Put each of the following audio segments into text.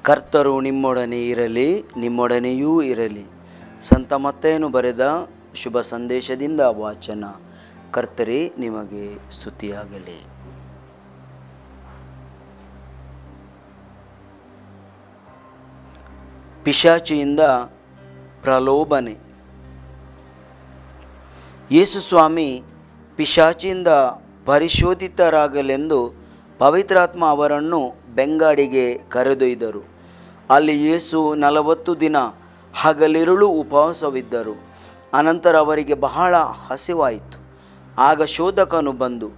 ಕರ್ತರು ನಿಮ್ಮೊಡನೆ ಇರಲಿ, ನಿಮ್ಮೊಡನೆಯೂ ಇರಲಿ. ಸಂತ ಮತ್ತೇನು ಬರೆದ ಶುಭ ಸಂದೇಶದಿಂದ ವಾಚನ. ಕರ್ತರೇ ನಿಮಗೆ ಸ್ತುತಿಯಾಗಲಿ. ಪಿಶಾಚಿಯಿಂದ ಪ್ರಲೋಭನೆ. ಯೇಸು ಸ್ವಾಮಿ ಪಿಶಾಚಿಯಿಂದ ಪರಿಶೋಧಿತರಾಗಲೆಂದು ಪವಿತ್ರಾತ್ಮ ಅವರನ್ನು ಬೆಂಗಾಡಿಗೆ ಕರೆದೊಯ್ದರು. ಅಲ್ಲಿ ಯೇಸು 40 ದಿನ ಹಗಲಿರುಳು ಉಪವಾಸವಿದ್ದರು. ಅನಂತರ ಅವರಿಗೆ ಬಹಳ ಹಸಿವಾಯಿತು. ಆಗ ಶೋಧಕನು ಬಂದು,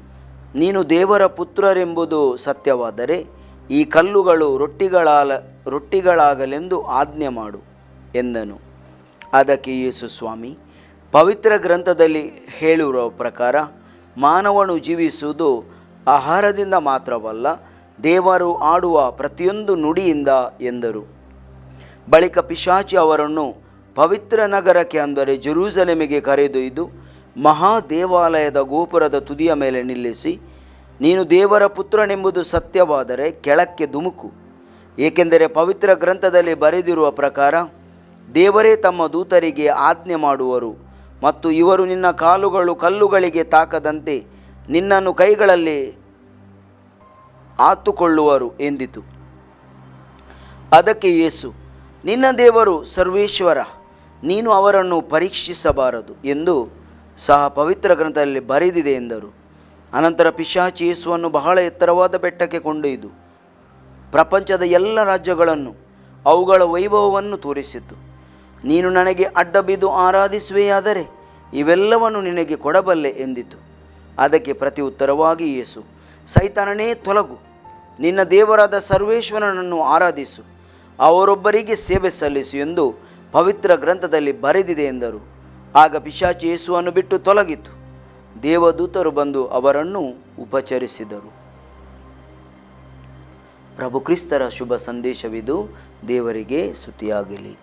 ನೀನು ದೇವರ ಪುತ್ರರೆಂಬುದು ಸತ್ಯವಾದರೆ ಈ ಕಲ್ಲುಗಳು ರೊಟ್ಟಿಗಳಾಗಲೆಂದು ಆಜ್ಞೆ ಮಾಡು ಎಂದನು. ಅದಕ್ಕೆ ಯೇಸು ಸ್ವಾಮಿ, ಪವಿತ್ರ ಗ್ರಂಥದಲ್ಲಿ ಹೇಳಿರುವ ಪ್ರಕಾರ ಮಾನವನು ಜೀವಿಸುವುದು ಆಹಾರದಿಂದ ಮಾತ್ರವಲ್ಲ, ದೇವರು ಆಡುವ ಪ್ರತಿಯೊಂದು ನುಡಿಯಿಂದ ಎಂದರು. ಬಳಿಕ ಪಿಶಾಚಿ ಅವರನ್ನು ಪವಿತ್ರ ನಗರಕ್ಕೆ, ಅಂದರೆ ಜೆರೂಸಲೇಮಿಗೆ ಕರೆದೊಯ್ದು ಮಹಾದೇವಾಲಯದ ಗೋಪುರದ ತುದಿಯ ಮೇಲೆ ನಿಲ್ಲಿಸಿ, ನೀನು ದೇವರ ಪುತ್ರನೆಂಬುದು ಸತ್ಯವಾದರೆ ಕೆಳಕ್ಕೆ ಧುಮುಕು, ಏಕೆಂದರೆ ಪವಿತ್ರ ಗ್ರಂಥದಲ್ಲಿ ಬರೆದಿರುವ ಪ್ರಕಾರ ದೇವರೇ ತಮ್ಮ ದೂತರಿಗೆ ಆಜ್ಞೆ ಮಾಡುವರು ಮತ್ತು ಇವರು ನಿನ್ನ ಕಾಲುಗಳು ಕಲ್ಲುಗಳಿಗೆ ತಾಕದಂತೆ ನಿನ್ನನ್ನು ಕೈಗಳಲ್ಲಿ ಆತುಕೊಳ್ಳುವರು ಎಂದಿತು. ಅದಕ್ಕೆ ಯೇಸು, ನಿನ್ನ ದೇವರು ಸರ್ವೇಶ್ವರ, ನೀನು ಅವರನ್ನು ಪರೀಕ್ಷಿಸಬಾರದು ಎಂದು ಸಹ ಪವಿತ್ರ ಗ್ರಂಥದಲ್ಲಿ ಬರೆದಿದೆ ಎಂದರು. ಅನಂತರ ಪಿಶಾಚಿ ಯೇಸುವನ್ನು ಬಹಳ ಎತ್ತರವಾದ ಬೆಟ್ಟಕ್ಕೆ ಕೊಂಡೊಯ್ದು ಪ್ರಪಂಚದ ಎಲ್ಲ ರಾಜ್ಯಗಳನ್ನು ಅವುಗಳ ವೈಭವವನ್ನು ತೋರಿಸಿತು. ನೀನು ನನಗೆ ಅಡ್ಡಬಿದ್ದು ಆರಾಧಿಸುವೆಯಾದರೆ ಇವೆಲ್ಲವನ್ನು ನಿನಗೆ ಕೊಡಬಲ್ಲೆ ಎಂದಿತು. ಅದಕ್ಕೆ ಪ್ರತಿ ಉತ್ತರವಾಗಿ ಯೇಸು, ಸೈತಾನನೇ ತೊಲಗು, ನಿನ್ನ ದೇವರಾದ ಸರ್ವೇಶ್ವರನನ್ನು ಆರಾಧಿಸು, ಅವರೊಬ್ಬರಿಗೆ ಸೇವೆ ಸಲ್ಲಿಸು ಎಂದು ಪವಿತ್ರ ಗ್ರಂಥದಲ್ಲಿ ಬರೆದಿದೆ ಎಂದರು. ಆಗ ಪಿಶಾಚಿ ಯೇಸುವನ್ನು ಬಿಟ್ಟು ತೊಲಗಿತು. ದೇವದೂತರು ಬಂದು ಅವರನ್ನು ಉಪಚರಿಸಿದರು. ಪ್ರಭು ಕ್ರಿಸ್ತರ ಶುಭ ಸಂದೇಶವಿದು. ದೇವರಿಗೆ ಸ್ತುತಿಯಾಗಲಿ.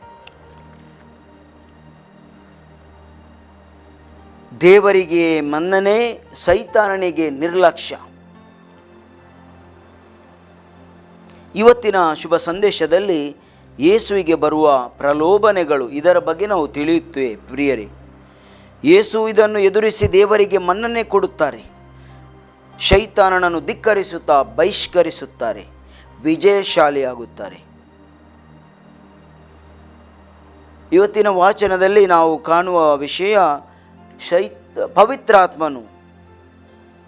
ದೇವರಿಗೆ ಮನ್ನಣೆ, ಸೈತಾನನಿಗೆ ನಿರ್ಲಕ್ಷ್ಯ. ಇವತ್ತಿನ ಶುಭ ಸಂದೇಶದಲ್ಲಿ ಯೇಸುವಿಗೆ ಬರುವ ಪ್ರಲೋಭನೆಗಳು, ಇದರ ಬಗ್ಗೆ ನಾವು ತಿಳಿಯುತ್ತೇವೆ ಪ್ರಿಯರೇ. ಯೇಸು ಇದನ್ನು ಎದುರಿಸಿ ದೇವರಿಗೆ ಮನ್ನಣೆ ಕೊಡುತ್ತಾರೆ. ಶೈತಾನನನ್ನು ಧಿಕ್ಕರಿಸುತ್ತಾ ಬಹಿಷ್ಕರಿಸುತ್ತಾರೆ, ವಿಜಯಶಾಲಿಯಾಗುತ್ತಾರೆ. ಇವತ್ತಿನ ವಾಚನದಲ್ಲಿ ನಾವು ಕಾಣುವ ವಿಷಯ, ಪವಿತ್ರಾತ್ಮನು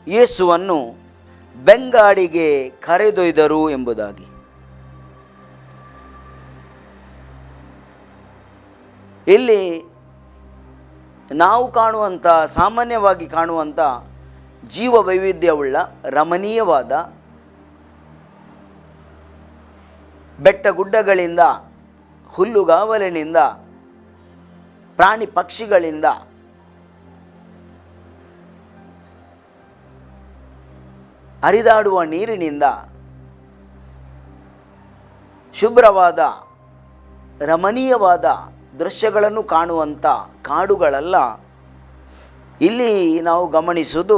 ಯೇಸುವನ್ನು ಬೆಂಗಾಡಿಗೆ ಕರೆದೊಯ್ದರು ಎಂಬುದಾಗಿ. ಇಲ್ಲಿ ನಾವು ಕಾಣುವಂಥ, ಸಾಮಾನ್ಯವಾಗಿ ಕಾಣುವಂಥ ಜೀವ ವೈವಿಧ್ಯವುಳ್ಳ ರಮಣೀಯವಾದ ಬೆಟ್ಟ ಗುಡ್ಡಗಳಿಂದ, ಹುಲ್ಲುಗಾವಲಿನಿಂದ, ಪ್ರಾಣಿ ಪಕ್ಷಿಗಳಿಂದ, ಹರಿದಾಡುವ ನೀರಿನಿಂದ, ಶುಭ್ರವಾದ ರಮಣೀಯವಾದ ದೃಶ್ಯಗಳನ್ನು ಕಾಣುವಂಥ ಕಾಡುಗಳಲ್ಲ. ಇಲ್ಲಿ ನಾವು ಗಮನಿಸುವುದು,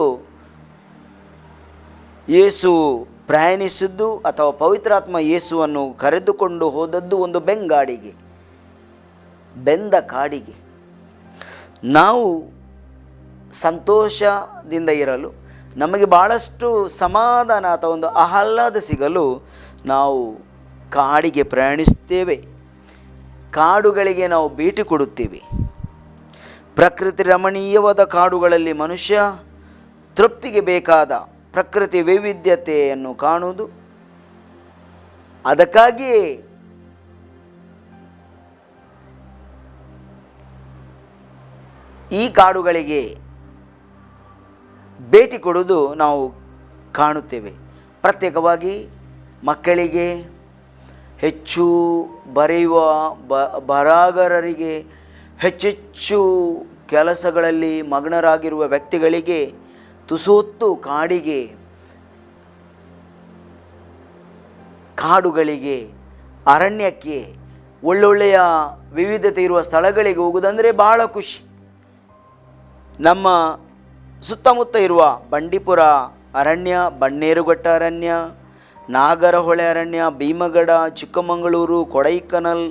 ಯೇಸು ಪ್ರಯಾಣಿಸಿದ್ದು ಅಥವಾ ಪವಿತ್ರಾತ್ಮ ಯೇಸುವನ್ನು ಕರೆದುಕೊಂಡು ಹೋದದ್ದು ಒಂದು ಬೆಂಗಾಡಿಗೆ, ಬೆಂದ ಕಾಡಿಗೆ. ನಾವು ಸಂತೋಷದಿಂದ ಇರಲು, ನಮಗೆ ಭಾಳಷ್ಟು ಸಮಾಧಾನ ಅಥವಾ ಒಂದು ಆಹ್ಲಾದ ಸಿಗಲು ನಾವು ಕಾಡಿಗೆ ಪ್ರಯಾಣಿಸುತ್ತೇವೆ, ಕಾಡುಗಳಿಗೆ ನಾವು ಭೇಟಿ ಕೊಡುತ್ತೇವೆ. ಪ್ರಕೃತಿ ರಮಣೀಯವಾದ ಕಾಡುಗಳಲ್ಲಿ ಮನುಷ್ಯ ತೃಪ್ತಿಗೆ ಬೇಕಾದ ಪ್ರಕೃತಿ ವೈವಿಧ್ಯತೆಯನ್ನು ಕಾಣುವುದು. ಅದಕ್ಕಾಗಿಯೇ ಈ ಕಾಡುಗಳಿಗೆ ಭೇಟಿ ಕೊಡುವುದು ನಾವು ಕಾಣುತ್ತೇವೆ. ಪ್ರತ್ಯೇಕವಾಗಿ ಮಕ್ಕಳಿಗೆ, ಹೆಚ್ಚು ಬರೆಯುವ ಬರಹಗಾರರಿಗೆ, ಹೆಚ್ಚೆಚ್ಚು ಕೆಲಸಗಳಲ್ಲಿ ಮಗ್ನರಾಗಿರುವ ವ್ಯಕ್ತಿಗಳಿಗೆ ತುಸು ಕಾಡುಗಳಿಗೆ, ಅರಣ್ಯಕ್ಕೆ, ಒಳ್ಳೊಳ್ಳೆಯ ವಿವಿಧತೆ ಇರುವ ಸ್ಥಳಗಳಿಗೆ ಹೋಗುವುದಂದರೆ ಭಾಳ ಖುಷಿ. ನಮ್ಮ ಸುತ್ತಮುತ್ತ ಇರುವ ಬಂಡೀಪುರ ಅರಣ್ಯ, ಬನ್ನೇರುಘಟ್ಟ ಅರಣ್ಯ, ನಾಗರಹೊಳೆ ಅರಣ್ಯ, ಭೀಮಗಡ, ಚಿಕ್ಕಮಗಳೂರು, ಕೊಡೈಕನಲ್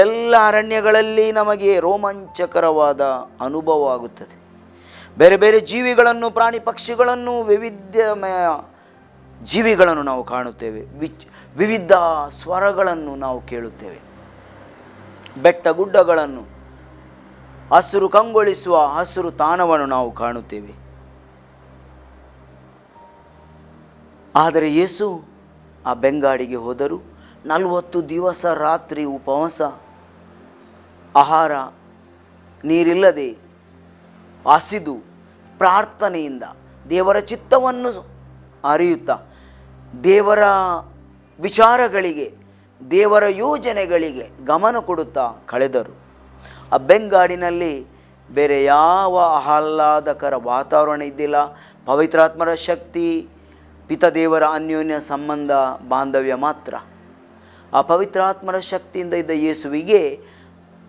ಎಲ್ಲ ಅರಣ್ಯಗಳಲ್ಲಿ ನಮಗೆ ರೋಮಾಂಚಕರವಾದ ಅನುಭವ ಆಗುತ್ತದೆ. ಬೇರೆ ಬೇರೆ ಜೀವಿಗಳನ್ನು, ಪ್ರಾಣಿ ಪಕ್ಷಿಗಳನ್ನು, ವೈವಿಧ್ಯಮಯ ಜೀವಿಗಳನ್ನು ನಾವು ಕಾಣುತ್ತೇವೆ. ವಿವಿಧ ಸ್ವರಗಳನ್ನು ನಾವು ಕೇಳುತ್ತೇವೆ. ಬೆಟ್ಟ ಗುಡ್ಡಗಳನ್ನು, ಹಸಿರು ಕಂಗೊಳಿಸುವ ಹಸಿರು ತಾಣವನ್ನು ನಾವು ಕಾಣುತ್ತೇವೆ. ಆದರೆ ಯೇಸು ಆ ಬೆಂಗಾಡಿಗೆ ಹೋದರು. 40 ದಿವಸ ರಾತ್ರಿ ಉಪವಾಸ, ಆಹಾರ ನೀರಿಲ್ಲದೆ ಹಸಿದು ಪ್ರಾರ್ಥನೆಯಿಂದ ದೇವರ ಚಿತ್ತವನ್ನು ಅರಿಯುತ್ತಾ, ದೇವರ ವಿಚಾರಗಳಿಗೆ, ದೇವರ ಯೋಜನೆಗಳಿಗೆ ಗಮನ ಕೊಡುತ್ತಾ ಕಳೆದರು. ಆ ಬೆಂಗಾಡಿನಲ್ಲಿ ಬೇರೆ ಯಾವ ಆಹ್ಲಾದಕರ ವಾತಾವರಣ ಇದ್ದಿಲ್ಲ. ಪವಿತ್ರಾತ್ಮರ ಶಕ್ತಿ, ಪಿತದೇವರ ಅನ್ಯೋನ್ಯ ಸಂಬಂಧ, ಬಾಂಧವ್ಯ ಮಾತ್ರ. ಆ ಪವಿತ್ರಾತ್ಮರ ಶಕ್ತಿಯಿಂದ ಇದ್ದ ಯೇಸುವಿಗೆ,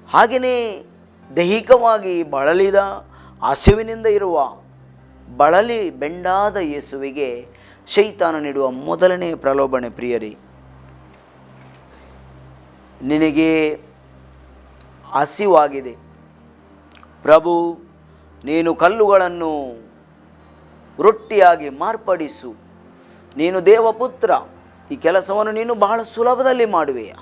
ಹಾಗೆಯೇ ದೈಹಿಕವಾಗಿ ಬಳಲಿದ, ಹಸಿವಿನಿಂದ ಇರುವ, ಬಳಲಿ ಬೆಂಡಾದ ಯೇಸುವಿಗೆ ಶೈತಾನ ನೀಡುವ ಮೊದಲನೇ ಪ್ರಲೋಭನೆ, ಪ್ರಿಯರೇ, ನಿನಗೆ ಹಸಿವಾಗಿದೆ, ಪ್ರಭು ನೀನು ಕಲ್ಲುಗಳನ್ನು ರೊಟ್ಟಿಯಾಗಿ ಮಾರ್ಪಡಿಸು, ನೀನು ದೇವಪುತ್ರ, ಈ ಕೆಲಸವನ್ನು ನೀನು ಬಹಳ ಸುಲಭದಲ್ಲಿ ಮಾಡುವೆಯಾ?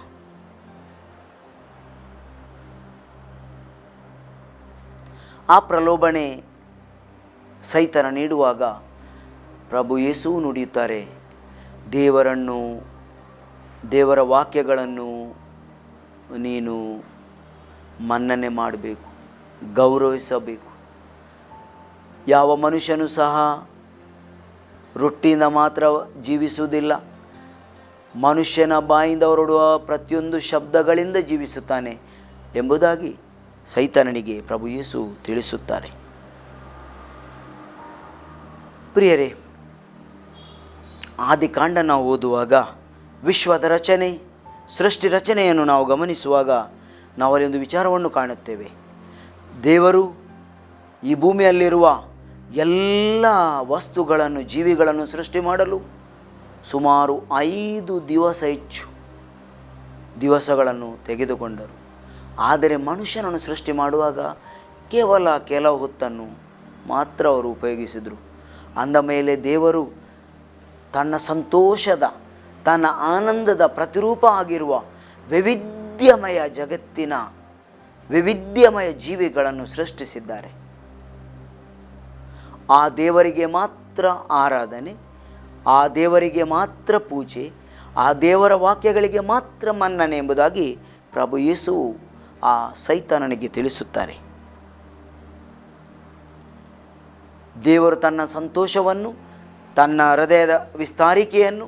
ಆ ಪ್ರಲೋಭನೆ ಸೈತನ ನೀಡುವಾಗ ಪ್ರಭು ಯೇಸು ನುಡಿಯುತ್ತಾರೆ, ದೇವರನ್ನು, ದೇವರ ವಾಕ್ಯಗಳನ್ನು ನೀನು ಮನ್ನಣೆ ಮಾಡಬೇಕು, ಗೌರವಿಸಬೇಕು. ಯಾವ ಮನುಷ್ಯನೂ ಸಹ ರೊಟ್ಟಿಯಿಂದ ಮಾತ್ರ ಜೀವಿಸುವುದಿಲ್ಲ. ಮನುಷ್ಯನ ಬಾಯಿಂದ ಹೊರಡುವ ಪ್ರತಿಯೊಂದು ಶಬ್ದಗಳಿಂದ ಜೀವಿಸುತ್ತಾನೆ ಎಂಬುದಾಗಿ ಸೈತಾನನಿಗೆ ಪ್ರಭು ಯೇಸು ತಿಳಿಸುತ್ತಾರೆ. ಪ್ರಿಯರೇ, ಆದಿಕಾಂಡ ನಾವು ಓದುವಾಗ, ವಿಶ್ವದ ರಚನೆ, ಸೃಷ್ಟಿ ರಚನೆಯನ್ನು ನಾವು ಗಮನಿಸುವಾಗ ನಾವಲ್ಲಿ ಒಂದು ವಿಚಾರವನ್ನು ಕಾಣುತ್ತೇವೆ. ದೇವರು ಈ ಭೂಮಿಯಲ್ಲಿರುವ ಎಲ್ಲ ವಸ್ತುಗಳನ್ನು, ಜೀವಿಗಳನ್ನು ಸೃಷ್ಟಿ ಮಾಡಲು ಸುಮಾರು 5 ದಿವಸ ಹೆಚ್ಚು ದಿವಸಗಳನ್ನು ತೆಗೆದುಕೊಂಡರು. ಆದರೆ ಮನುಷ್ಯನನ್ನು ಸೃಷ್ಟಿ ಮಾಡುವಾಗ ಕೇವಲ ಕೆಲವು ಹೊತ್ತನ್ನು ಮಾತ್ರ ಅವರು ಉಪಯೋಗಿಸಿದರು. ಅಂದ ಮೇಲೆ ದೇವರು ತನ್ನ ಸಂತೋಷದ, ತನ್ನ ಆನಂದದ ಪ್ರತಿರೂಪ ಆಗಿರುವ ವೈವಿಧ್ಯಮಯ ಜಗತ್ತಿನ ವೈವಿಧ್ಯಮಯ ಜೀವಿಗಳನ್ನು ಸೃಷ್ಟಿಸಿದ್ದಾರೆ. ಆ ದೇವರಿಗೆ ಮಾತ್ರ ಆರಾಧನೆ, ಆ ದೇವರಿಗೆ ಮಾತ್ರ ಪೂಜೆ, ಆ ದೇವರ ವಾಕ್ಯಗಳಿಗೆ ಮಾತ್ರ ಮನ್ನಣೆ ಎಂಬುದಾಗಿ ಪ್ರಭು ಯೇಸು ಆ ಸೈತಾನನಿಗೆ ತಿಳಿಸುತ್ತಾರೆ. ದೇವರು ತನ್ನ ಸಂತೋಷವನ್ನು, ತನ್ನ ಹೃದಯದ ವಿಸ್ತಾರಿಕೆಯನ್ನು,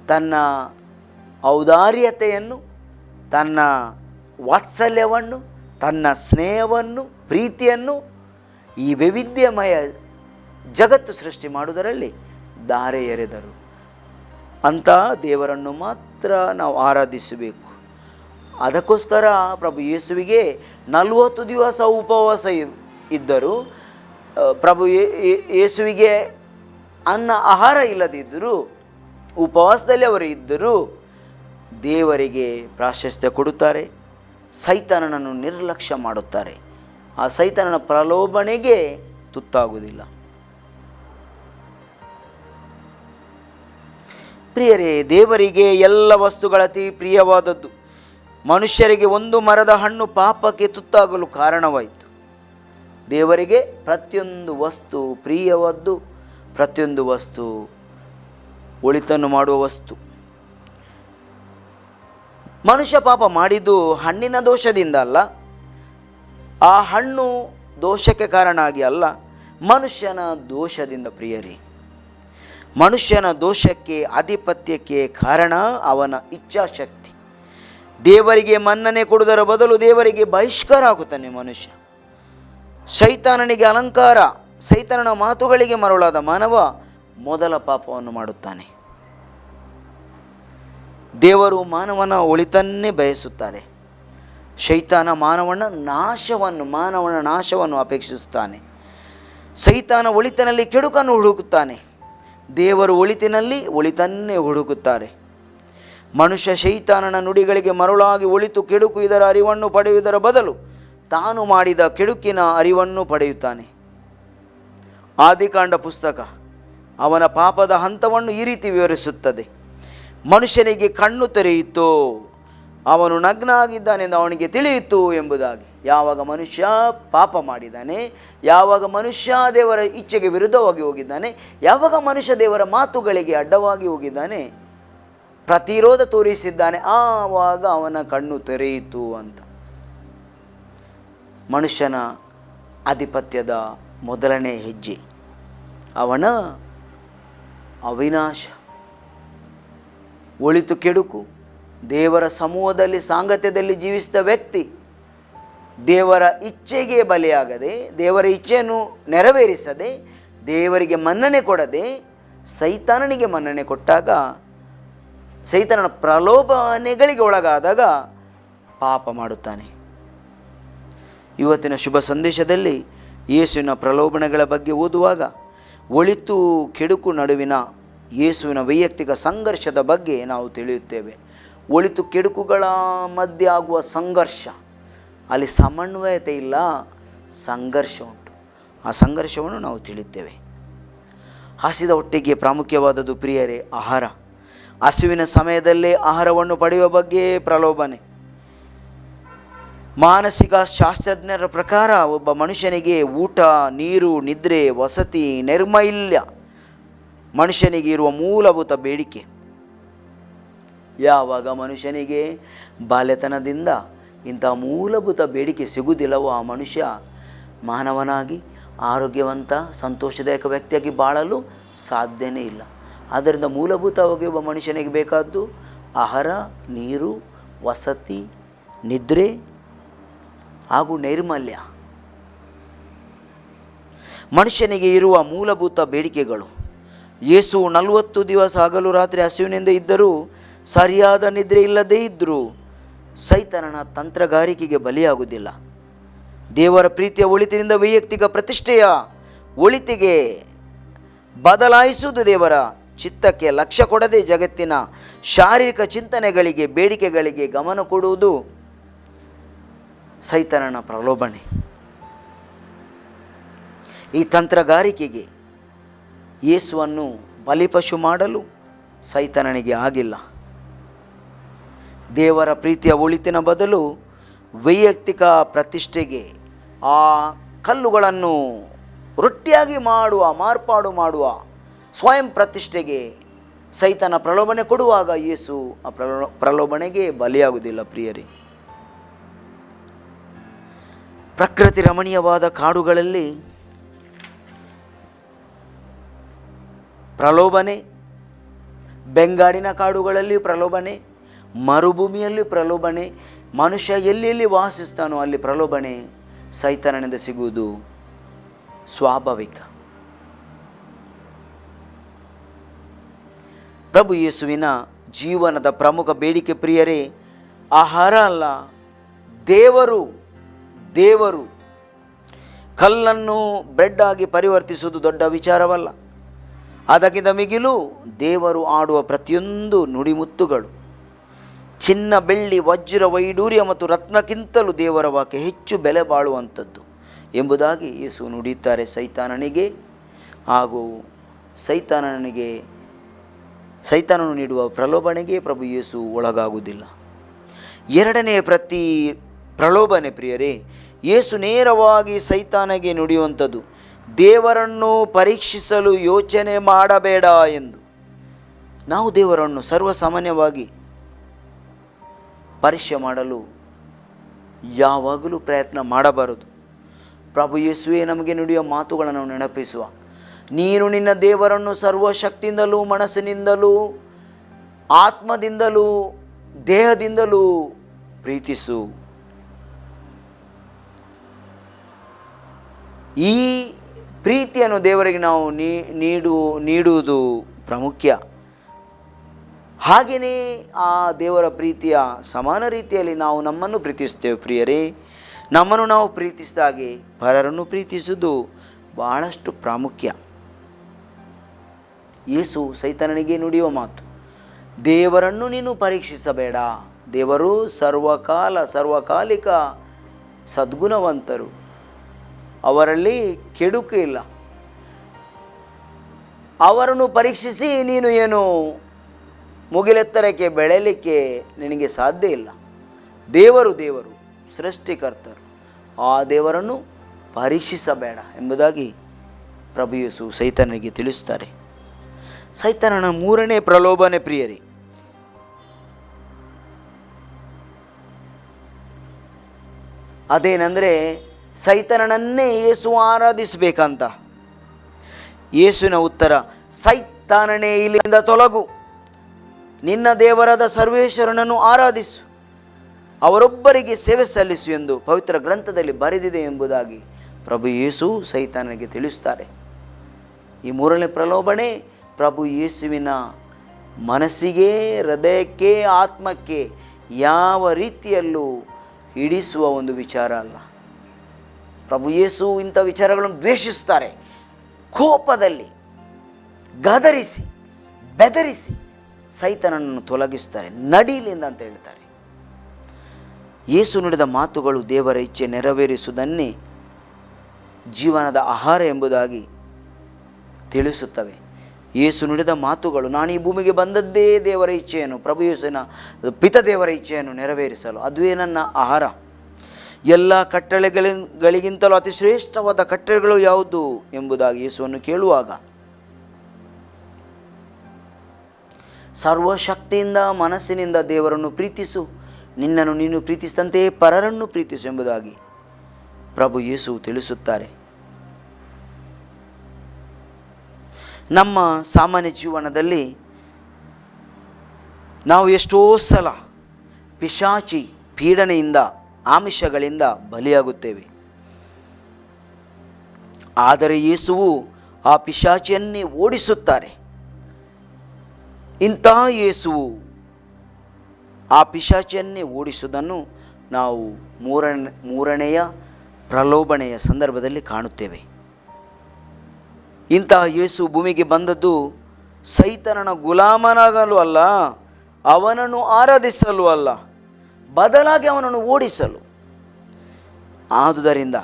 ತನ್ನ ಔದಾರ್ಯತೆಯನ್ನು, ತನ್ನ ವಾತ್ಸಲ್ಯವನ್ನು, ತನ್ನ ಸ್ನೇಹವನ್ನು, ಪ್ರೀತಿಯನ್ನು ಈ ವೈವಿಧ್ಯಮಯ ಜಗತ್ತು ಸೃಷ್ಟಿ ಮಾಡುವುದರಲ್ಲಿ ಧಾರೆ ಎರೆದರು. ಅಂಥ ದೇವರನ್ನು ಮಾತ್ರ ನಾವು ಆರಾಧಿಸಬೇಕು. ಅದಕ್ಕೋಸ್ಕರ ಪ್ರಭು ಯೇಸುವಿಗೆ 40 ದಿವಸ ಉಪವಾಸ ಇದ್ದರು. ಪ್ರಭು ಯೇಸುವಿಗೆ ಆಹಾರ ಇಲ್ಲದಿದ್ದರು, ಉಪವಾಸದಲ್ಲಿ ಅವರು ಇದ್ದರು. ದೇವರಿಗೆ ಪ್ರಾಶಸ್ತ್ಯ ಕೊಡುತ್ತಾರೆ, ಸೈತಾನನನ್ನು ನಿರ್ಲಕ್ಷ್ಯ ಮಾಡುತ್ತಾರೆ. ಆ ಸೈತಾನನ ಪ್ರಲೋಭನೆಗೆ ತುತ್ತಾಗುವುದಿಲ್ಲ. ಪ್ರಿಯರೇ, ದೇವರಿಗೆ ಎಲ್ಲ ವಸ್ತುಗಳ ಅತಿ ಪ್ರಿಯವಾದದ್ದು. ಮನುಷ್ಯರಿಗೆ ಒಂದು ಮರದ ಹಣ್ಣು ಪಾಪಕ್ಕೆ ತುತ್ತಾಗಲು ಕಾರಣವಾಯಿತು. ದೇವರಿಗೆ ಪ್ರತಿಯೊಂದು ವಸ್ತು ಪ್ರಿಯವಾದ್ದು, ಪ್ರತಿಯೊಂದು ವಸ್ತು ಒಳಿತನ್ನು ಮಾಡುವ ವಸ್ತು. ಮನುಷ್ಯ ಪಾಪ ಮಾಡಿದ್ದು ಹಣ್ಣಿನ ದೋಷದಿಂದ ಅಲ್ಲ, ಆ ಹಣ್ಣು ದೋಷಕ್ಕೆ ಕಾರಣ ಆಗಿ ಅಲ್ಲ, ಮನುಷ್ಯನ ದೋಷದಿಂದ. ಪ್ರಿಯರೇ, ಮನುಷ್ಯನ ದೋಷಕ್ಕೆ, ಆಧಿಪತ್ಯಕ್ಕೆ ಕಾರಣ ಅವನ ಇಚ್ಛಾಶಕ್ತಿ. ದೇವರಿಗೆ ಮನ್ನಣೆ ಕೊಡುವುದರ ಬದಲು ದೇವರಿಗೆ ಬಹಿಷ್ಕಾರ ಆಗುತ್ತಾನೆ ಮನುಷ್ಯ. ಸೈತಾನನಿಗೆ ಅಲಂಕಾರ, ಸೈತಾನನ ಮಾತುಗಳಿಗೆ ಮರಳಾದ ಮಾನವ ಮೊದಲ ಪಾಪವನ್ನು ಮಾಡುತ್ತಾನೆ. ದೇವರು ಮಾನವನ ಒಳಿತನ್ನೇ ಬಯಸುತ್ತಾರೆ. ಶೈತಾನ ಮಾನವನ ನಾಶವನ್ನು ಅಪೇಕ್ಷಿಸುತ್ತಾನೆ. ಸೈತಾನ ಒಳಿತನಲ್ಲಿ ಕೆಡುಕನ್ನು ಹುಡುಕುತ್ತಾನೆ. ದೇವರು ಒಳಿತಿನಲ್ಲಿ ಒಳಿತನ್ನೇ ಹುಡುಕುತ್ತಾರೆ. ಮನುಷ್ಯ ಶೈತಾನನ ನುಡಿಗಳಿಗೆ ಮರುಳಾಗಿ ಒಳಿತು ಕೆಡುಕು ಇದರ ಅರಿವನ್ನು ಪಡೆಯುವುದರ ಬದಲು ತಾನು ಮಾಡಿದ ಕೆಡುಕಿನ ಅರಿವನ್ನು ಪಡೆಯುತ್ತಾನೆ. ಆದಿಕಾಂಡ ಪುಸ್ತಕ ಅವನ ಪಾಪದ ಹಂತವನ್ನು ಈ ರೀತಿ ವಿವರಿಸುತ್ತದೆ. ಮನುಷ್ಯನಿಗೆ ಕಣ್ಣು ತೆರೆಯಿತು, ಅವನು ನಗ್ನ ಆಗಿದ್ದಾನೆಂದು ಅವನಿಗೆ ತಿಳಿಯಿತು ಎಂಬುದಾಗಿ. ಯಾವಾಗ ಮನುಷ್ಯ ಪಾಪ ಮಾಡಿದ್ದಾನೆ, ಯಾವಾಗ ಮನುಷ್ಯ ದೇವರ ಇಚ್ಛೆಗೆ ವಿರುದ್ಧವಾಗಿ ಹೋಗಿದ್ದಾನೆ, ಯಾವಾಗ ಮನುಷ್ಯ ದೇವರ ಮಾತುಗಳಿಗೆ ಅಡ್ಡವಾಗಿ ಹೋಗಿದ್ದಾನೆ, ಪ್ರತಿರೋಧ ತೋರಿಸಿದ್ದಾನೆ, ಆವಾಗ ಅವನ ಕಣ್ಣು ತೆರೆಯಿತು ಅಂತ. ಮನುಷ್ಯನ ಆಧಿಪತ್ಯದ ಮೊದಲನೇ ಹೆಜ್ಜೆ ಅವನ ಅವಿನಾಶ. ಒಳಿತು ಕೆಡುಕು ದೇವರ ಸಮೂಹದಲ್ಲಿ ಸಾಂಗತ್ಯದಲ್ಲಿ ಜೀವಿಸಿದ ವ್ಯಕ್ತಿ ದೇವರ ಇಚ್ಛೆಗೆ ಬಲಿಯಾಗದೆ, ದೇವರ ಇಚ್ಛೆಯನ್ನು ನೆರವೇರಿಸದೆ, ದೇವರಿಗೆ ಮನ್ನಣೆ ಕೊಡದೆ ಸೈತಾನನಿಗೆ ಮನ್ನಣೆ ಕೊಟ್ಟಾಗ, ಸೈತಾನನ ಪ್ರಲೋಭನೆಗಳಿಗೆ ಒಳಗಾದಾಗ ಪಾಪ ಮಾಡುತ್ತಾನೆ. ಇವತ್ತಿನ ಶುಭ ಸಂದೇಶದಲ್ಲಿ ಯೇಸುವಿನ ಪ್ರಲೋಭನೆಗಳ ಬಗ್ಗೆ ಓದುವಾಗ ಒಳಿತು ಕೆಡುಕು ನಡುವಿನ ಯೇಸುವಿನ ವೈಯಕ್ತಿಕ ಸಂಘರ್ಷದ ಬಗ್ಗೆ ನಾವು ತಿಳಿಯುತ್ತೇವೆ. ಒಳಿತು ಕೆಡುಕುಗಳ ಮಧ್ಯೆ ಆಗುವ ಸಂಘರ್ಷ, ಅಲ್ಲಿ ಸಮನ್ವಯತೆ ಇಲ್ಲ, ಸಂಘರ್ಷ ಉಂಟು. ಆ ಸಂಘರ್ಷವನ್ನು ನಾವು ತಿಳಿಯುತ್ತೇವೆ. ಹಸಿದ ಹೊಟ್ಟೆಗೆ ಪ್ರಾಮುಖ್ಯವಾದದ್ದು ಪ್ರಿಯರೇ ಆಹಾರ. ಹಸಿವಿನ ಸಮಯದಲ್ಲೇ ಆಹಾರವನ್ನು ಪಡೆಯುವ ಬಗ್ಗೆ ಪ್ರಲೋಭನೆ. ಮಾನಸಿಕ ಶಾಸ್ತ್ರಜ್ಞರ ಪ್ರಕಾರ ಒಬ್ಬ ಮನುಷ್ಯನಿಗೆ ಊಟ, ನೀರು, ನಿದ್ರೆ, ವಸತಿ, ನೈರ್ಮಲ್ಯ ಮನುಷ್ಯನಿಗೆ ಇರುವ ಮೂಲಭೂತ ಬೇಡಿಕೆ. ಯಾವಾಗ ಮನುಷ್ಯನಿಗೆ ಬಾಲ್ಯತನದಿಂದ ಇಂಥ ಮೂಲಭೂತ ಬೇಡಿಕೆ ಸಿಗುವುದಿಲ್ಲವೋ ಆ ಮನುಷ್ಯ ಮಾನವನಾಗಿ ಆರೋಗ್ಯವಂತ ಸಂತೋಷದಾಯಕ ವ್ಯಕ್ತಿಯಾಗಿ ಬಾಳಲು ಸಾಧ್ಯನೇ ಇಲ್ಲ. ಆದ್ದರಿಂದ ಮೂಲಭೂತವಾಗಿ ಒಬ್ಬ ಮನುಷ್ಯನಿಗೆ ಬೇಕಾದ್ದು ಆಹಾರ, ನೀರು, ವಸತಿ, ನಿದ್ರೆ ಹಾಗೂ ನೈರ್ಮಲ್ಯ. ಮನುಷ್ಯನಿಗೆ ಇರುವ ಮೂಲಭೂತ ಬೇಡಿಕೆಗಳು. ಯೇಸು 40 ದಿವಸ ಹಗಲು ರಾತ್ರಿ ಹಸಿವಿನಿಂದ ಇದ್ದರೂ ಸರಿಯಾದ ನಿದ್ರೆ ಇಲ್ಲದೇ ಇದ್ದರೂ ಸೈತಾನನ ತಂತ್ರಗಾರಿಕೆಗೆ ಬಲಿಯಾಗುವುದಿಲ್ಲ. ದೇವರ ಪ್ರೀತಿಯ ಒಳಿತಿನಿಂದ ವೈಯಕ್ತಿಕ ಪ್ರತಿಷ್ಠೆಯ ಒಳಿತಿಗೆ ಬದಲಾಯಿಸುವುದು ದೇವರ ಚಿತ್ತಕ್ಕೆ ಲಕ್ಷ್ಯ ಕೊಡದೆ ಜಗತ್ತಿನ ಶಾರೀರಿಕ ಚಿಂತನೆಗಳಿಗೆ, ಬೇಡಿಕೆಗಳಿಗೆ ಗಮನ ಕೊಡುವುದು ಸೈತಾನನ ಪ್ರಲೋಭನೆ. ಈ ತಂತ್ರಗಾರಿಕೆಗೆ ಯೇಸುವನ್ನು ಬಲಿಪಶು ಮಾಡಲು ಸೈತಾನನಿಗೆ ಆಗಿಲ್ಲ. ದೇವರ ಪ್ರೀತಿಯ ಒಳಿತಿನ ಬದಲು ವೈಯಕ್ತಿಕ ಪ್ರತಿಷ್ಠೆಗೆ ಆ ಕಲ್ಲುಗಳನ್ನು ರೊಟ್ಟಿಯಾಗಿ ಮಾರ್ಪಾಡು ಮಾಡುವ ಸ್ವಯಂ ಪ್ರತಿಷ್ಠೆಗೆ ಸೈತಾನ ಪ್ರಲೋಭನೆ ಕೊಡುವಾಗ ಯೇಸು ಆ ಪ್ರಲೋಭನೆಗೆ ಬಲಿಯಾಗುವುದಿಲ್ಲ. ಪ್ರಿಯರೇ, ಪ್ರಕೃತಿ ರಮಣೀಯವಾದ ಕಾಡುಗಳಲ್ಲಿ ಪ್ರಲೋಭನೆ, ಬೆಂಗಾಡಿನ ಕಾಡುಗಳಲ್ಲಿ ಪ್ರಲೋಭನೆ, ಮರುಭೂಮಿಯಲ್ಲಿ ಪ್ರಲೋಭನೆ, ಮನುಷ್ಯ ಎಲ್ಲೆಲ್ಲಿ ವಾಸಿಸ್ತಾನೋ ಅಲ್ಲಿ ಪ್ರಲೋಭನೆ ಸೈತಾನನಿಂದ ಸಿಗುವುದು ಸ್ವಾಭಾವಿಕ. ಪ್ರಭು ಯೇಸುವಿನ ಜೀವನದ ಪ್ರಮುಖ ಬೇಡಿಕೆ ಪ್ರಿಯರೇ ಆಹಾರ ಅಲ್ಲ, ದೇವರು. ಕಲ್ಲನ್ನು ಬ್ರೆಡ್ ಆಗಿ ಪರಿವರ್ತಿಸುವುದು ದೊಡ್ಡ ವಿಚಾರವಲ್ಲ. ಅದಕ್ಕಿಂತ ಮಿಗಿಲು ದೇವರು ಆಡುವ ಪ್ರತಿಯೊಂದು ನುಡಿಮುತ್ತುಗಳು. ಚಿನ್ನ, ಬೆಳ್ಳಿ, ವಜ್ರ, ವೈಡೂರ್ಯ ಮತ್ತು ರತ್ನಕ್ಕಿಂತಲೂ ದೇವರ ವಾಕ್ಯ ಹೆಚ್ಚು ಬೆಲೆ ಬಾಳುವಂಥದ್ದು ಎಂಬುದಾಗಿ ಯೇಸು ನುಡಿಯುತ್ತಾರೆ ಸೈತಾನನಿಗೆ. ಹಾಗೂ ಸೈತಾನನು ನೀಡುವ ಪ್ರಲೋಭನೆಗೆ ಪ್ರಭು ಯೇಸು ಒಳಗಾಗುವುದಿಲ್ಲ. ಎರಡನೇ ಪ್ರಲೋಭನೆ ಪ್ರಿಯರೇ, ಯೇಸು ನೇರವಾಗಿ ಸೈತಾನಗೆ ನುಡಿಯುವಂಥದ್ದು ದೇವರನ್ನು ಪರೀಕ್ಷಿಸಲು ಯೋಚನೆ ಮಾಡಬೇಡ ಎಂದು. ನಾವು ದೇವರನ್ನು ಸರ್ವಸಾಮಾನ್ಯವಾಗಿ ಪರೀಕ್ಷೆ ಮಾಡಲು ಯಾವಾಗಲೂ ಪ್ರಯತ್ನ ಮಾಡಬಾರದು. ಪ್ರಭು ಯೇಸುವೇ ನಮಗೆ ನುಡಿಯುವ ಮಾತುಗಳನ್ನು ನೆನಪಿಸುವ, ನೀನು ನಿನ್ನ ದೇವರನ್ನು ಸರ್ವಶಕ್ತಿಯಿಂದಲೂ, ಮನಸ್ಸಿನಿಂದಲೂ, ಆತ್ಮದಿಂದಲೂ, ದೇಹದಿಂದಲೂ ಪ್ರೀತಿಸು. ಈ ಪ್ರೀತಿಯನ್ನು ದೇವರಿಗೆ ನಾವು ನೀಡುವುದು ಪ್ರಾಮುಖ್ಯ. ಹಾಗೆಯೇ ಆ ದೇವರ ಪ್ರೀತಿಯ ಸಮಾನ ರೀತಿಯಲ್ಲಿ ನಾವು ನಮ್ಮನ್ನು ಪ್ರೀತಿಸ್ತೇವೆ ಪ್ರಿಯರೇ. ನಮ್ಮನ್ನು ನಾವು ಪ್ರೀತಿಸಿದಾಗೆ ಪರರನ್ನು ಪ್ರೀತಿಸುವುದು ಬಹಳಷ್ಟು ಪ್ರಾಮುಖ್ಯ. ಯೇಸು ಸೈತಾನನಿಗೆ ನುಡಿಯುವ ಮಾತು, ದೇವರನ್ನು ನೀನು ಪರೀಕ್ಷಿಸಬೇಡ. ದೇವರು ಸರ್ವಕಾಲಿಕ ಸದ್ಗುಣವಂತರು, ಅವರಲ್ಲಿ ಕೆಡುಕು ಇಲ್ಲ. ಅವರನ್ನು ಪರೀಕ್ಷಿಸಿ ನೀನು ಏನು ಮುಗಿಲೆತ್ತರಕ್ಕೆ ಬೆಳೆಯಲಿಕ್ಕೆ ನಿನಗೆ ಸಾಧ್ಯ ಇಲ್ಲ. ದೇವರು ಸೃಷ್ಟಿಕರ್ತರು, ಆ ದೇವರನ್ನು ಪರೀಕ್ಷಿಸಬೇಡ ಎಂಬುದಾಗಿ ಪ್ರಭು ಯೇಸು ಸೈತಾನನಿಗೆ ತಿಳಿಸುತ್ತಾರೆ. ಸೈತಾನನ ಮೂರನೇ ಪ್ರಲೋಭನೆ ಪ್ರಿಯರೇ, ಅದೇನೆಂದರೆ ಸೈತಾನನನ್ನೇ ಯೇಸು ಆರಾಧಿಸಬೇಕಂತ. ಯೇಸುವಿನ ಉತ್ತರ, ಸೈತಾನನೇ ಇಲ್ಲಿಂದ ತೊಲಗು, ನಿನ್ನ ದೇವರಾದ ಸರ್ವೇಶ್ವರನನ್ನು ಆರಾಧಿಸು, ಅವರೊಬ್ಬರಿಗೆ ಸೇವೆ ಸಲ್ಲಿಸು ಎಂದು ಪವಿತ್ರ ಗ್ರಂಥದಲ್ಲಿ ಬರೆದಿದೆ ಎಂಬುದಾಗಿ ಪ್ರಭು ಯೇಸು ಸೈತಾನನಿಗೆ ತಿಳಿಸುತ್ತಾರೆ. ಈ ಮೂರನೇ ಪ್ರಲೋಭನೆ ಪ್ರಭು ಯೇಸುವಿನ ಮನಸ್ಸಿಗೆ, ಹೃದಯಕ್ಕೆ, ಆತ್ಮಕ್ಕೆ ಯಾವ ರೀತಿಯಲ್ಲೂ ಹಿಡಿಸುವ ಒಂದು ವಿಚಾರ ಅಲ್ಲ. ಪ್ರಭು ಯೇಸು ಇಂಥ ವಿಚಾರಗಳನ್ನು ದ್ವೇಷಿಸುತ್ತಾರೆ. ಕೋಪದಲ್ಲಿ ಗದರಿಸಿ ಬೆದರಿಸಿ ಸೈತಾನನನ್ನು ತೊಲಗಿಸುತ್ತಾರೆ, ನಡೀಲಿಂದ ಅಂತ ಹೇಳ್ತಾರೆ. ಯೇಸು ನುಡಿದ ಮಾತುಗಳು ದೇವರ ಇಚ್ಛೆ ನೆರವೇರಿಸುವುದನ್ನೇ ಜೀವನದ ಆಹಾರ ಎಂಬುದಾಗಿ ತಿಳಿಸುತ್ತವೆ. ಯೇಸು ನುಡಿದ ಮಾತುಗಳು, ನಾನು ಈ ಭೂಮಿಗೆ ಬಂದದ್ದೇ ದೇವರ ಇಚ್ಛೆಯನ್ನು, ಪ್ರಭು ಯೇಸುವಿನ ಪಿತ ದೇವರ ಇಚ್ಛೆಯನ್ನು ನೆರವೇರಿಸಲು, ಅದುವೇ ನನ್ನ ಆಹಾರ. ಎಲ್ಲ ಕಟ್ಟಳೆಗಳಿಗಿಂತಲೂ ಅತಿ ಶ್ರೇಷ್ಠವಾದ ಕಟ್ಟಳೆಗಳು ಯಾವುದು ಎಂಬುದಾಗಿ ಯೇಸುವನ್ನು ಕೇಳುವಾಗ, ಸರ್ವಶಕ್ತಿಯಿಂದ ಮನಸ್ಸಿನಿಂದ ದೇವರನ್ನು ಪ್ರೀತಿಸು, ನಿನ್ನನ್ನು ನೀನು ಪ್ರೀತಿಸಿದಂತೆಯೇ ಪರರನ್ನು ಪ್ರೀತಿಸು ಎಂಬುದಾಗಿ ಪ್ರಭು ಯೇಸು ತಿಳಿಸುತ್ತಾರೆ. ನಮ್ಮ ಸಾಮಾನ್ಯ ಜೀವನದಲ್ಲಿ ನಾವು ಎಷ್ಟೋ ಸಲ ಪಿಶಾಚಿ ಪೀಡನೆಯಿಂದ, ಆಮಿಷಗಳಿಂದ ಬಲಿಯಾಗುತ್ತೇವೆ. ಆದರೆ ಯೇಸುವು ಆ ಪಿಶಾಚಿಯನ್ನೇ ಓಡಿಸುತ್ತಾರೆ. ಇಂತಹ ಯೇಸುವು ಆ ಪಿಶಾಚಿಯನ್ನೇ ಓಡಿಸುವುದನ್ನು ನಾವು ಮೂರನೆಯ ಪ್ರಲೋಭನೆಯ ಸಂದರ್ಭದಲ್ಲಿ ಕಾಣುತ್ತೇವೆ. ಇಂತಹ ಯೇಸು ಭೂಮಿಗೆ ಬಂದದ್ದು ಸೈತಾನನ ಗುಲಾಮನಾಗಲು ಅಲ್ಲ, ಅವನನ್ನು ಆರಾಧಿಸಲು ಅಲ್ಲ, ಬದಲಾಗಿ ಅವನನ್ನು ಓಡಿಸಲು. ಆದುದರಿಂದ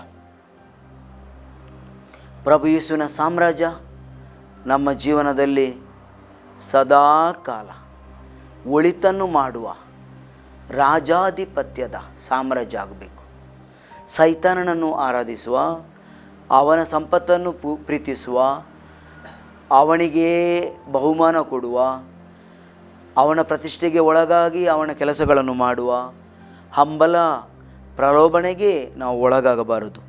ಪ್ರಭು ಯೇಸುವಿನ ಸಾಮ್ರಾಜ್ಯ ನಮ್ಮ ಜೀವನದಲ್ಲಿ ಸದಾಕಾಲ ಒಳಿತನ್ನು ಮಾಡುವ ರಾಜಾಧಿಪತ್ಯದ ಸಾಮ್ರಾಜ್ಯ ಆಗಬೇಕು. ಸೈತಾನನನ್ನು ಆರಾಧಿಸುವ, ಅವನ ಸಂಪತ್ತನ್ನು ಪ್ರೀತಿಸುವ, ಅವನಿಗೆ ಬಹುಮಾನ ಕೊಡುವ, ಅವನ ಪ್ರತಿಷ್ಠೆಗೆ ಒಳಗಾಗಿ ಅವನ ಕೆಲಸಗಳನ್ನು ಮಾಡುವ ಹಂಬಲ ಪ್ರಲೋಭನೆಗೆ ನಾವು ಒಳಗಾಗಬಾರದು.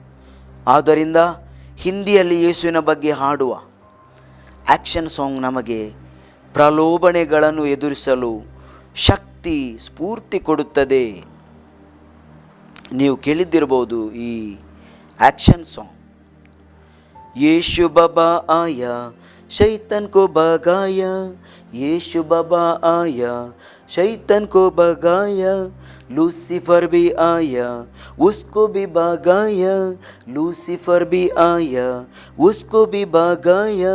ಆದ್ದರಿಂದ ಹಿಂದಿಯಲ್ಲಿ ಯೇಸುವಿನ ಬಗ್ಗೆ ಹಾಡುವ ಆ್ಯಕ್ಷನ್ ಸಾಂಗ್ ನಮಗೆ ಪ್ರಲೋಭನೆಗಳನ್ನು ಎದುರಿಸಲು ಶಕ್ತಿ, ಸ್ಫೂರ್ತಿ ಕೊಡುತ್ತದೆ. ನೀವು ಕೇಳಿದ್ದಿರ್ಬೋದು ಈ ಆ್ಯಕ್ಷನ್ ಸಾಂಗ್. ಯೇಶು ಬಾಬಾ ಆಯಾ शैतान को भगाया, यीशु बाबा आया, शैतान को भगाया, लूसीफर भी आया, उसको भी भगाया, लूसीफर भी आया, उसको भी भगाया.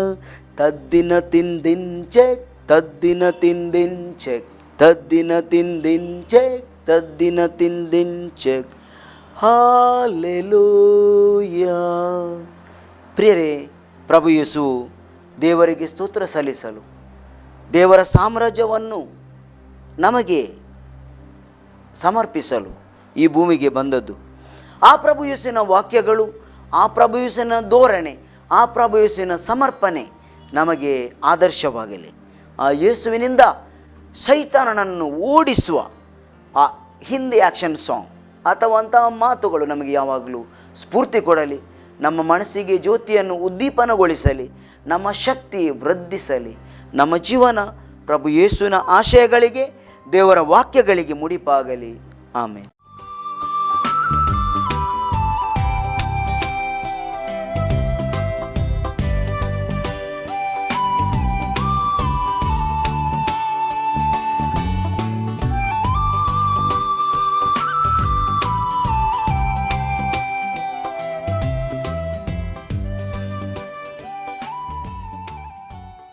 तद्दिन तिन दिन चेक, तद्दिन तिन दिन चेक, तद्दिन तिन दिन चेक, तद्दिन तिन दिन चेक. हालेलूया. ಪ್ರಿಯರೇ, ಪ್ರಭು ಯೇಸು ದೇವರಿಗೆ ಸ್ತೋತ್ರ ಸಲ್ಲಿಸಲು, ದೇವರ ಸಾಮ್ರಾಜ್ಯವನ್ನು ನಮಗೆ ಸಮರ್ಪಿಸಲು ಈ ಭೂಮಿಗೆ ಬಂದದ್ದು. ಆ ಪ್ರಭು ಯೇಸುವಿನ ವಾಕ್ಯಗಳು, ಆ ಪ್ರಭು ಯೇಸುವಿನ ಧೋರಣೆ, ಆ ಪ್ರಭು ಯೇಸುವಿನ ಸಮರ್ಪಣೆ ನಮಗೆ ಆದರ್ಶವಾಗಲಿ. ಆ ಯೇಸುವಿನಿಂದ ಸೈತಾನನನ್ನು ಓಡಿಸುವ ಆ ಹಿಂದಿ ಆ್ಯಕ್ಷನ್ ಸಾಂಗ್ ಅಥವಾ ಅಂತಹ ಮಾತುಗಳು ನಮಗೆ ಯಾವಾಗಲೂ ಸ್ಫೂರ್ತಿ ಕೊಡಲಿ, ನಮ್ಮ ಮನಸ್ಸಿಗೆ ಜ್ಯೋತಿಯನ್ನು ಉದ್ದೀಪನಗೊಳಿಸಲಿ, ನಮ್ಮ ಶಕ್ತಿ ವೃದ್ಧಿಸಲಿ. ನಮ್ಮ ಜೀವನ ಪ್ರಭು ಯೇಸುವಿನ ಆಶಯಗಳಿಗೆ, ದೇವರ ವಾಕ್ಯಗಳಿಗೆ ಮುಡಿಪಾಗಲಿ. ಆಮೇಲೆ